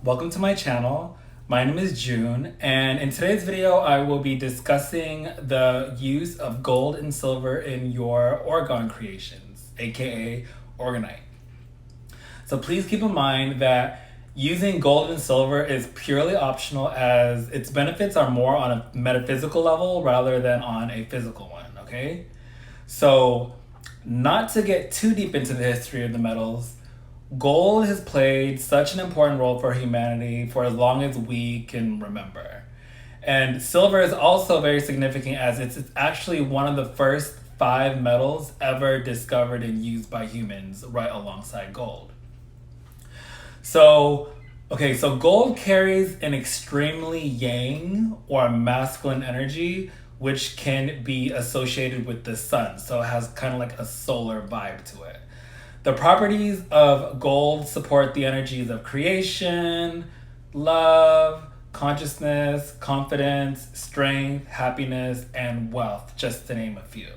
welcome to my channel. My name is June, and in today's video I will be discussing the use of gold and silver in your orgone creations, aka Orgonite. So please keep in mind that using gold and silver is purely optional, as its benefits are more on a metaphysical level rather than on a physical one, okay? So, not to get too deep into the history of the metals, gold has played such an important role for humanity for as long as we can remember. And silver is also very significant, as it's actually one of the first 5 metals ever discovered and used by humans, right alongside gold. So gold carries an extremely yang or masculine energy, which can be associated with the sun. So it has kind of like a solar vibe to it. The properties of gold support the energies of creation, love, consciousness, confidence, strength, happiness, and wealth, just to name a few.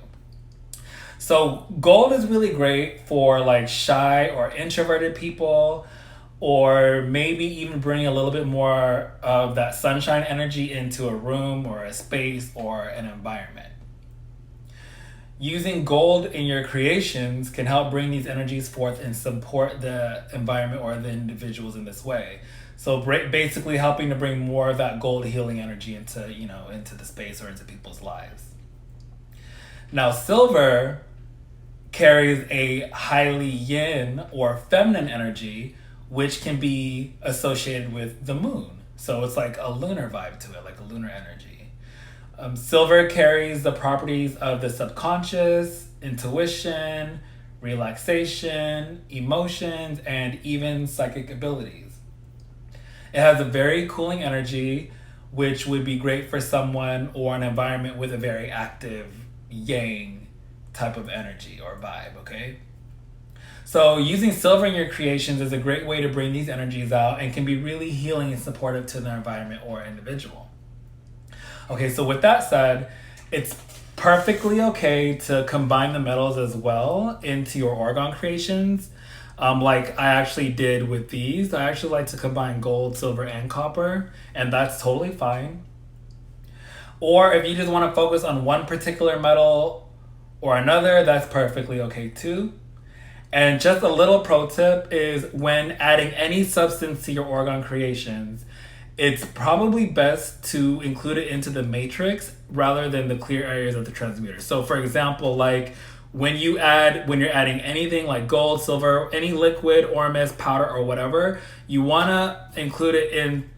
So gold is really great for like shy or introverted people, or maybe even bring a little bit more of that sunshine energy into a room or a space or an environment. Using gold in your creations can help bring these energies forth and support the environment or the individuals in this way. So basically helping to bring more of that gold healing energy into the space or into people's lives. Now, silver carries a highly yin or feminine energy, which can be associated with the moon. So it's like a lunar vibe to it, like a lunar energy. Silver carries the properties of the subconscious, intuition, relaxation, emotions, and even psychic abilities. It has a very cooling energy, which would be great for someone or an environment with a very active yang type of energy or vibe, okay? So using silver in your creations is a great way to bring these energies out and can be really healing and supportive to the environment or individual. Okay, so with that said, it's perfectly okay to combine the metals as well into your orgone creations. Like I actually did with these. I actually like to combine gold, silver, and copper, and that's totally fine. Or if you just want to focus on one particular metal or another, that's perfectly okay too. And just a little pro tip is when adding any substance to your orgone creations, it's probably best to include it into the matrix rather than the clear areas of the transmuter. So for example, like when you're adding anything like gold, silver, any liquid, or mist, powder, or whatever, you want to include it in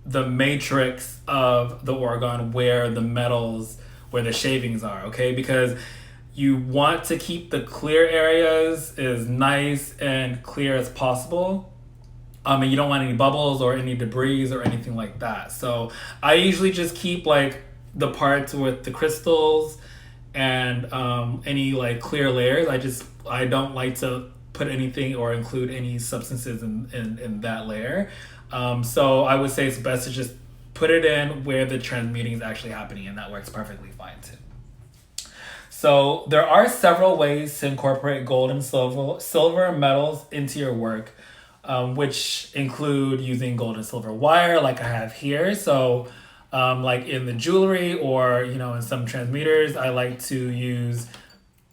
the matrix of the orgone where the metals, where the shavings are, okay? Because you want to keep the clear areas as nice and clear as possible. And you don't want any bubbles or any debris or anything like that. So I usually just keep like the parts with the crystals and any like clear layers. I don't like to put anything or include any substances in that layer. So I would say it's best to just put it in where the transmuting is actually happening, and that works perfectly fine too. So there are several ways to incorporate gold and silver metals into your work, which include using gold and silver wire like I have here. So like in the jewelry or, in some transmitters, I like to use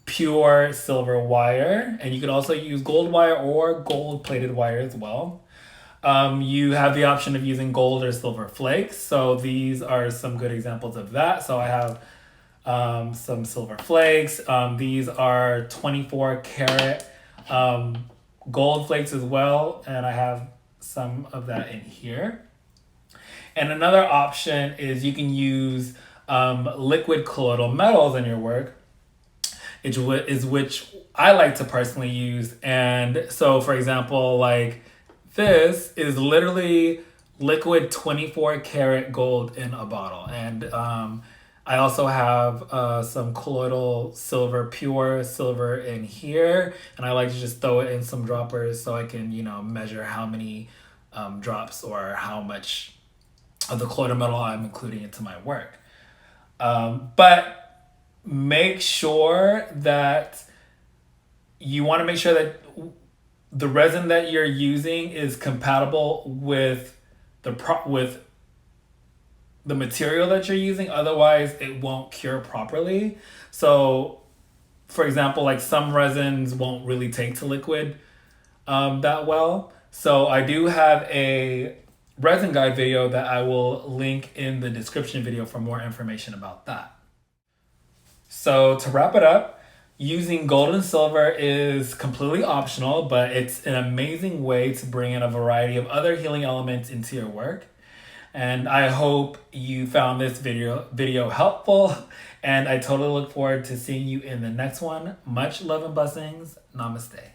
pure silver wire. And you could also use gold wire or gold plated wire as well. You have the option of using gold or silver flakes. So these are some good examples of that. So I have some silver flakes. These are 24 karat gold flakes as well, and I have some of that in here. And another option is you can use liquid colloidal metals in your work, which I like to personally use. And so for example, like this is literally liquid 24 karat gold in a bottle. And I also have some colloidal silver, pure silver in here. And I like to just throw it in some droppers so I can, measure how many drops or how much of the colloidal metal I'm including into my work. But make sure that you want to make sure that the resin that you're using is compatible with with the material that you're using. Otherwise, it won't cure properly. So, for example, like some resins won't really take to liquid that well. So I do have a resin guide video that I will link in the description video for more information about that. So to wrap it up, using gold and silver is completely optional, but it's an amazing way to bring in a variety of other healing elements into your work. And I hope you found this video helpful, and I totally look forward to seeing you in the next one. Much love and blessings. Namaste.